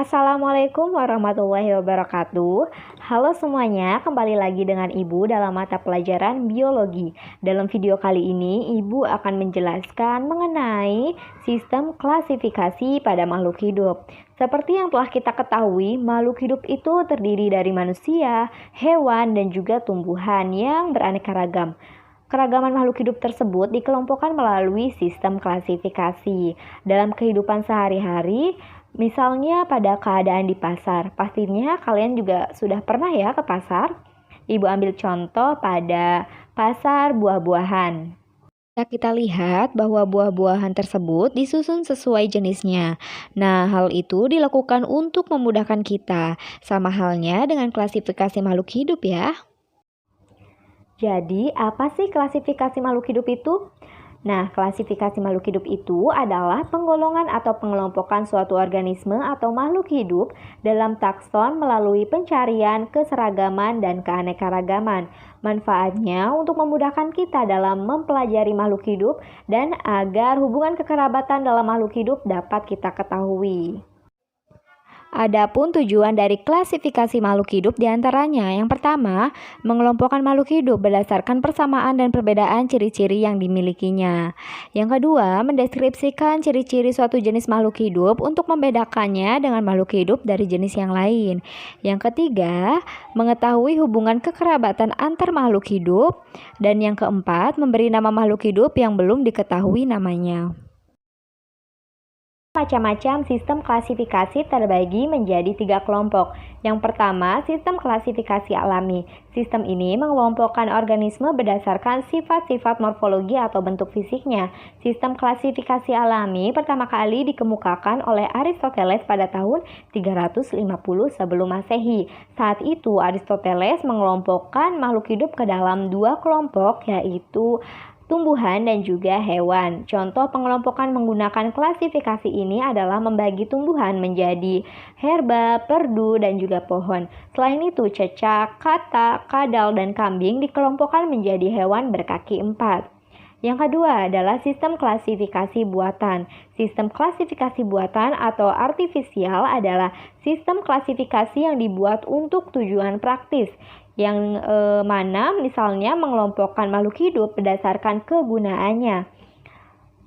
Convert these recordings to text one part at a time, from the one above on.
Assalamualaikum warahmatullahi wabarakatuh. Halo semuanya, kembali lagi dengan Ibu dalam mata pelajaran biologi. Dalam video kali ini, Ibu akan menjelaskan mengenai sistem klasifikasi pada makhluk hidup. Seperti yang telah kita ketahui, makhluk hidup itu terdiri dari manusia, hewan, dan juga tumbuhan yang beraneka ragam. Keragaman makhluk hidup tersebut dikelompokkan melalui sistem klasifikasi. Dalam kehidupan sehari-hari, misalnya pada keadaan di pasar, pastinya kalian juga sudah pernah ya ke pasar. Ibu ambil contoh pada pasar buah-buahan. Kita lihat bahwa buah-buahan tersebut disusun sesuai jenisnya. Nah, hal itu dilakukan untuk memudahkan kita, sama halnya dengan klasifikasi makhluk hidup ya. Jadi, apa sih klasifikasi makhluk hidup itu? Nah, klasifikasi makhluk hidup itu adalah penggolongan atau pengelompokan suatu organisme atau makhluk hidup dalam takson melalui pencarian keseragaman dan keanekaragaman. Manfaatnya untuk memudahkan kita dalam mempelajari makhluk hidup dan agar hubungan kekerabatan dalam makhluk hidup dapat kita ketahui. Adapun tujuan dari klasifikasi makhluk hidup diantaranya yang pertama, mengelompokkan makhluk hidup berdasarkan persamaan dan perbedaan ciri-ciri yang dimilikinya. Yang kedua, mendeskripsikan ciri-ciri suatu jenis makhluk hidup untuk membedakannya dengan makhluk hidup dari jenis yang lain. Yang ketiga, mengetahui hubungan kekerabatan antar makhluk hidup. Dan yang keempat, memberi nama makhluk hidup yang belum diketahui namanya. Macam-macam sistem klasifikasi terbagi menjadi 3 kelompok. Yang pertama, sistem klasifikasi alami. Sistem ini mengelompokkan organisme berdasarkan sifat-sifat morfologi atau bentuk fisiknya. Sistem klasifikasi alami pertama kali dikemukakan oleh Aristoteles pada tahun 350 sebelum Masehi. Saat itu, Aristoteles mengelompokkan makhluk hidup ke dalam 2 kelompok, yaitu tumbuhan dan juga hewan. Contoh pengelompokan menggunakan klasifikasi ini adalah membagi tumbuhan menjadi herba, perdu, dan juga pohon. Selain itu, cecak, katak, kadal, dan kambing dikelompokkan menjadi hewan berkaki 4. Yang kedua adalah sistem klasifikasi buatan. Sistem klasifikasi buatan atau artifisial adalah sistem klasifikasi yang dibuat untuk tujuan praktis, yang mana misalnya mengelompokkan makhluk hidup berdasarkan kegunaannya.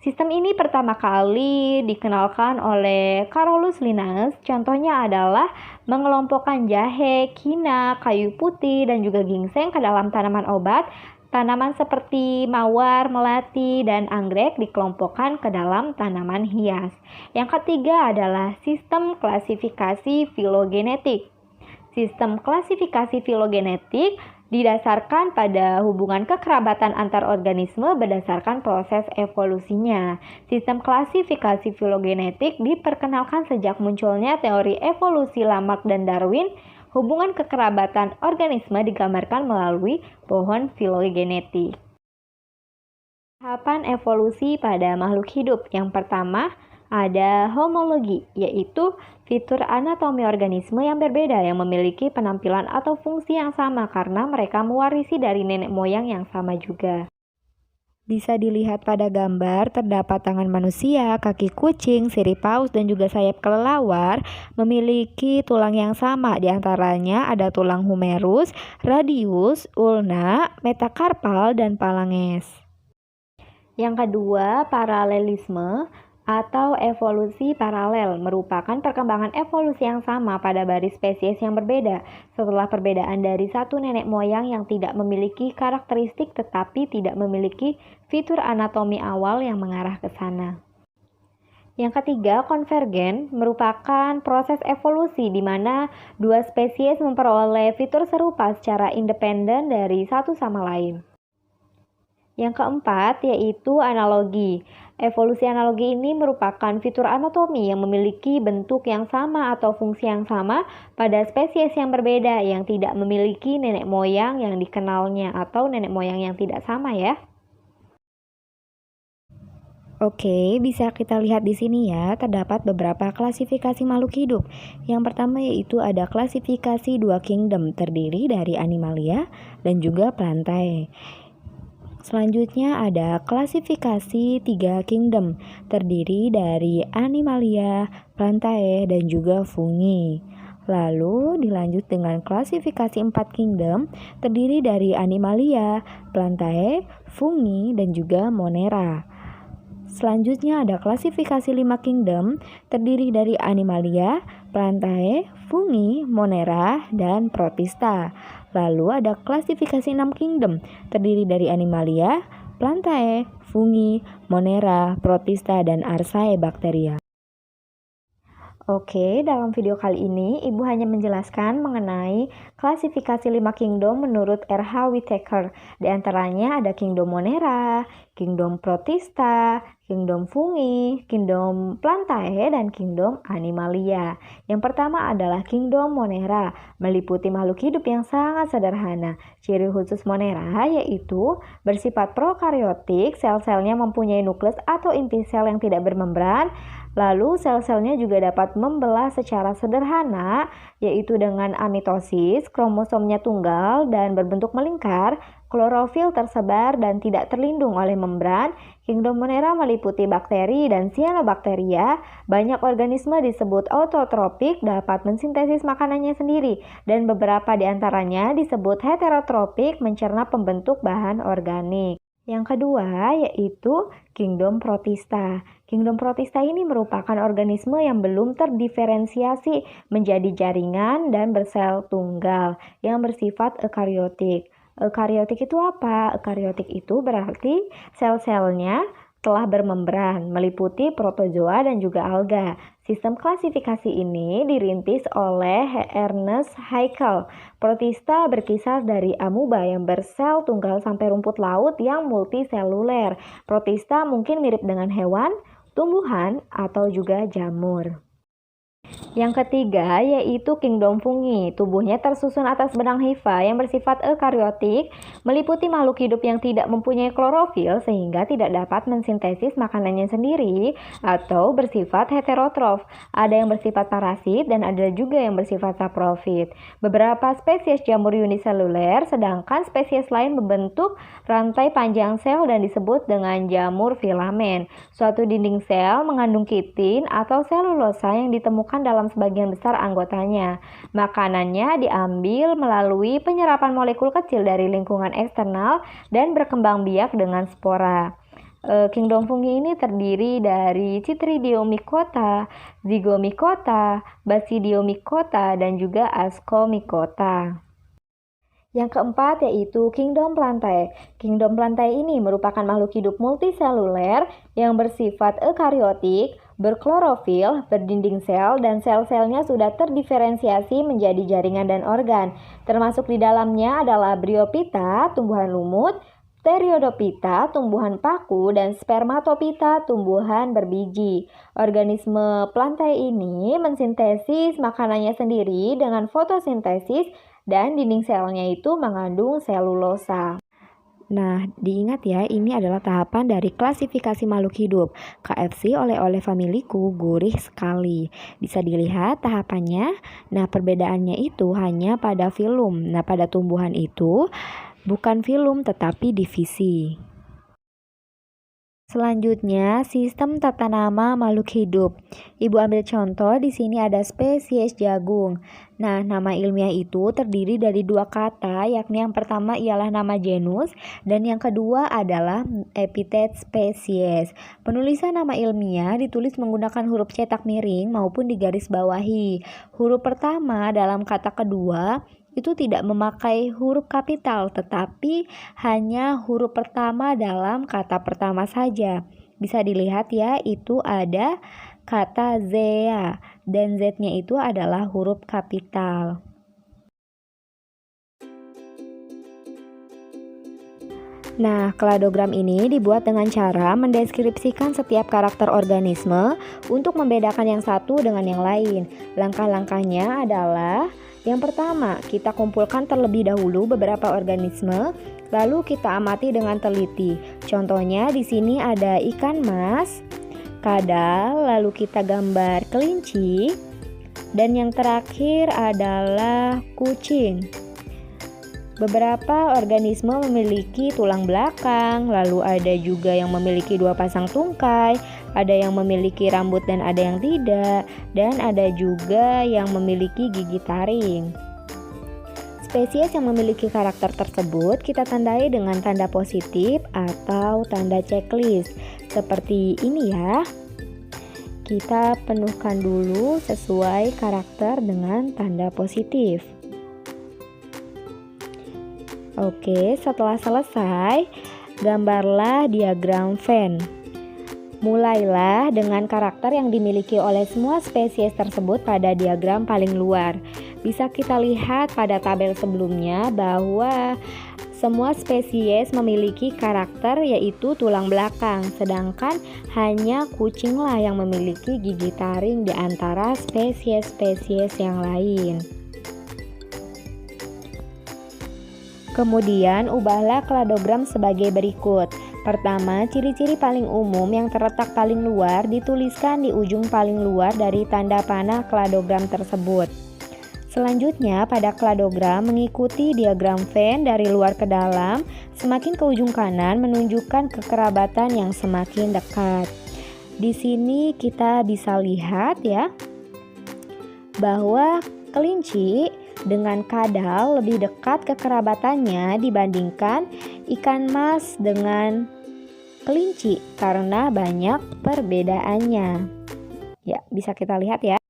Sistem ini pertama kali dikenalkan oleh Carolus Linnaeus. Contohnya adalah mengelompokkan jahe, kina, kayu putih, dan juga ginseng ke dalam tanaman obat. Tanaman seperti mawar, melati, dan anggrek dikelompokkan ke dalam tanaman hias. Yang ketiga adalah sistem klasifikasi filogenetik. Sistem klasifikasi filogenetik didasarkan pada hubungan kekerabatan antar organisme berdasarkan proses evolusinya. Sistem klasifikasi filogenetik diperkenalkan sejak munculnya teori evolusi Lamarck dan Darwin. Hubungan kekerabatan organisme digambarkan melalui pohon filogenetik. Tahapan evolusi pada makhluk hidup. Yang pertama, ada homologi, yaitu fitur anatomi organisme yang berbeda yang memiliki penampilan atau fungsi yang sama karena mereka mewarisi dari nenek moyang yang sama juga. Bisa dilihat pada gambar, terdapat tangan manusia, kaki kucing, sirip paus, dan juga sayap kelelawar memiliki tulang yang sama. Di antaranya ada tulang humerus, radius, ulna, metakarpal, dan phalanges. Yang kedua, paralelisme atau evolusi paralel merupakan perkembangan evolusi yang sama pada baris spesies yang berbeda setelah perbedaan dari satu nenek moyang yang tidak memiliki karakteristik tetapi tidak memiliki fitur anatomi awal yang mengarah ke sana. Yang ketiga, konvergen merupakan proses evolusi di mana dua spesies memperoleh fitur serupa secara independen dari satu sama lain. Yang keempat, yaitu analogi. Evolusi analogi ini merupakan fitur anatomi yang memiliki bentuk yang sama atau fungsi yang sama pada spesies yang berbeda yang tidak memiliki nenek moyang yang dikenalnya atau nenek moyang yang tidak sama ya. Oke, bisa kita lihat di sini ya, terdapat beberapa klasifikasi makhluk hidup. Yang pertama yaitu ada klasifikasi 2 kingdom, terdiri dari animalia dan juga plantae. Selanjutnya ada klasifikasi 3 kingdom, terdiri dari Animalia, Plantae, dan juga Fungi. Lalu dilanjut dengan klasifikasi 4 kingdom, terdiri dari Animalia, Plantae, Fungi, dan juga Monera. Selanjutnya ada klasifikasi 5 kingdom, terdiri dari Animalia, Plantae, Fungi, Monera, dan Protista. Lalu ada klasifikasi 6 kingdom, terdiri dari Animalia, Plantae, Fungi, Monera, Protista, dan Archaebacteria. Oke, dalam video kali ini Ibu hanya menjelaskan mengenai klasifikasi 5 kingdom menurut R.H. Whittaker. Di antaranya ada kingdom Monera, kingdom Protista, kingdom Fungi, kingdom Plantae, dan kingdom Animalia. Yang pertama adalah kingdom Monera, meliputi makhluk hidup yang sangat sederhana. Ciri khusus Monera yaitu bersifat prokaryotik, sel-selnya mempunyai nukleus atau inti sel yang tidak bermembran. Lalu sel-selnya juga dapat membelah secara sederhana, yaitu dengan amitosis, kromosomnya tunggal dan berbentuk melingkar, klorofil tersebar dan tidak terlindung oleh membran. Kingdom Monera meliputi bakteri dan cyanobacteria. Banyak organisme disebut autotrofik, dapat mensintesis makanannya sendiri, dan beberapa di antaranya disebut heterotropik, mencerna pembentuk bahan organik. Yang kedua yaitu kingdom Protista. Kingdom Protista ini merupakan organisme yang belum terdiferensiasi menjadi jaringan dan bersel tunggal yang bersifat eukariotik. Eukariotik itu apa? Eukariotik itu berarti sel-selnya telah bermembran, meliputi protozoa dan juga alga. Sistem klasifikasi ini dirintis oleh Ernest Haeckel. Protista berkisar dari amuba yang bersel tunggal sampai rumput laut yang multiseluler. Protista mungkin mirip dengan hewan, tumbuhan, atau juga jamur. Yang ketiga yaitu kingdom fungi. Tubuhnya tersusun atas benang hifa yang bersifat eukariotik, meliputi makhluk hidup yang tidak mempunyai klorofil sehingga tidak dapat mensintesis makanannya sendiri atau bersifat heterotrof. Ada yang bersifat parasit dan ada juga yang bersifat saprofit. Beberapa spesies jamur uniseluler, sedangkan spesies lain membentuk rantai panjang sel dan disebut dengan jamur filamen. Suatu dinding sel mengandung kitin atau selulosa yang ditemukan dalam sebagian besar anggotanya. Makanannya diambil melalui penyerapan molekul kecil dari lingkungan eksternal dan berkembang biak dengan spora. Kingdom fungi ini terdiri dari Chytridiomycota, Zygomycota, Basidiomycota, dan juga Ascomycota. Yang keempat yaitu kingdom Plantae. Kingdom Plantae ini merupakan makhluk hidup multiseluler yang bersifat eukariotik, berklorofil, berdinding sel, dan sel-selnya sudah terdiferensiasi menjadi jaringan dan organ. Termasuk di dalamnya adalah Bryophyta, tumbuhan lumut, Pteriodophyta, tumbuhan paku, dan Spermatophyta, tumbuhan berbiji. Organisme Plantae ini mensintesis makanannya sendiri dengan fotosintesis dan dinding selnya itu mengandung selulosa. Nah, diingat ya, ini adalah tahapan dari klasifikasi makhluk hidup. KFC oleh-oleh familiku gurih sekali. Bisa dilihat tahapannya. Nah, perbedaannya itu hanya pada filum. Nah, pada tumbuhan itu bukan filum tetapi divisi. Selanjutnya, sistem tata nama makhluk hidup. Ibu ambil contoh, di sini ada spesies jagung. Nah, nama ilmiah itu terdiri dari dua kata, yakni yang pertama ialah nama genus dan yang kedua adalah epitet spesies. Penulisan nama ilmiah ditulis menggunakan huruf cetak miring maupun digaris bawahi. Huruf pertama dalam kata kedua itu tidak memakai huruf kapital, tetapi hanya huruf pertama dalam kata pertama saja. Bisa dilihat ya, itu ada kata zea, dan Z-nya itu adalah huruf kapital. Nah, kladogram ini dibuat dengan cara mendeskripsikan setiap karakter organisme untuk membedakan yang satu dengan yang lain. Langkah-langkahnya adalah yang pertama, kita kumpulkan terlebih dahulu beberapa organisme, lalu kita amati dengan teliti. Contohnya di sini ada ikan mas, kadal, lalu kita gambar kelinci, dan yang terakhir adalah kucing. Beberapa organisme memiliki tulang belakang, lalu ada juga yang memiliki dua pasang tungkai, ada yang memiliki rambut dan ada yang tidak, dan ada juga yang memiliki gigi taring. Spesies yang memiliki karakter tersebut kita tandai dengan tanda positif atau tanda checklist. Seperti ini ya. Kita penuhkan dulu sesuai karakter dengan tanda positif. Oke, setelah selesai, gambarlah diagram Venn. Mulailah dengan karakter yang dimiliki oleh semua spesies tersebut pada diagram paling luar. Bisa kita lihat pada tabel sebelumnya bahwa semua spesies memiliki karakter yaitu tulang belakang, sedangkan hanya kucinglah yang memiliki gigi taring di antara spesies-spesies yang lain. Kemudian ubahlah kladogram sebagai berikut. Pertama, ciri-ciri paling umum yang terletak paling luar dituliskan di ujung paling luar dari tanda panah kladogram tersebut. Selanjutnya, pada kladogram mengikuti diagram Venn dari luar ke dalam, semakin ke ujung kanan menunjukkan kekerabatan yang semakin dekat. Di sini kita bisa lihat ya, bahwa kelinci dengan kadal lebih dekat kekerabatannya dibandingkan ikan mas dengan kelinci karena banyak perbedaannya. Ya, bisa kita lihat ya.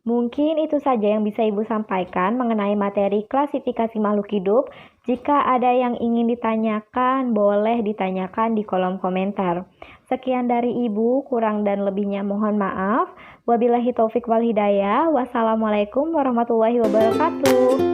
Mungkin itu saja yang bisa Ibu sampaikan mengenai materi klasifikasi makhluk hidup. Jika ada yang ingin ditanyakan, boleh ditanyakan di kolom komentar. Sekian dari Ibu, kurang dan lebihnya mohon maaf. Wabillahi taufik wal hidayah. Wassalamualaikum warahmatullahi wabarakatuh.